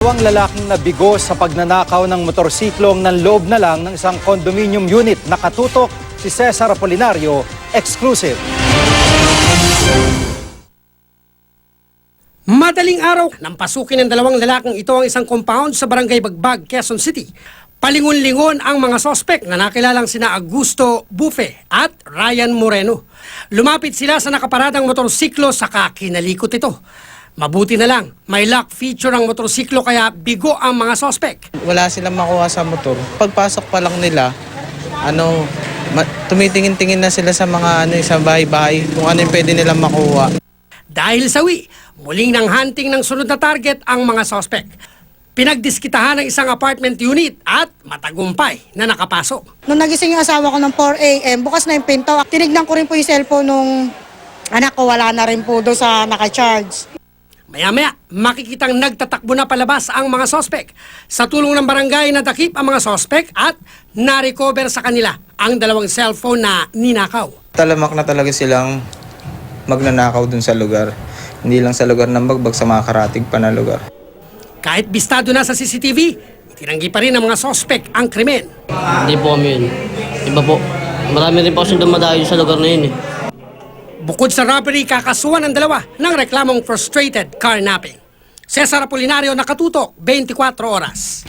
Dalawang lalaking nabigo sa pagnanakaw ng motorsiklong nanloob na lang ng isang condominium unit. Nakatutok si Cesar Apolinario, exclusive. Madaling araw nang pasukin ng dalawang lalaking ito ang isang compound sa Barangay Bagbag, Quezon City. Palingon-lingon ang mga sospek na nakilalang sina Augusto Bufe at Ryan Moreno. Lumapit sila sa nakaparadang motorsiklo saka kinalikot ito. Mabuti na lang, may lock feature ang motorsiklo kaya bigo ang mga sospek. Wala silang makuha sa motor. Pagpasok pa lang nila, tumitingin-tingin na sila sa mga sa bahay-bahay kung ano yung pwede nilang makuha. Dahil sawi, muling nang hunting ng sunod na target ang mga sospek. Pinagdiskitahan ng isang apartment unit at matagumpay na nakapasok. Nung nagising yung asawa ko ng 4 a.m., bukas na yung pinto. Tinignan ko rin po yung cellphone nung anak ko, wala na rin po doon sa naka-charge. Maya-maya, makikitang nagtatakbo na palabas ang mga sospek. Sa tulong ng barangay na dakip ang mga sospek at na-recover sa kanila ang dalawang cellphone na ninakaw. Talamak na talaga silang magnanakaw dun sa lugar. Hindi lang sa lugar ng Bagbag, sa mga karatig pa na lugar. Kahit bistado na sa CCTV, itinanggi pa rin ng mga sospek ang krimen. Hindi po kami yun. Iba po. Marami rin po kasi dumadayo sa lugar na yun eh. Bukod sa robbery, kakasuhan ng dalawa ng reklamong frustrated carnapping. Cesar Apolinario, nakatutok, 24 oras.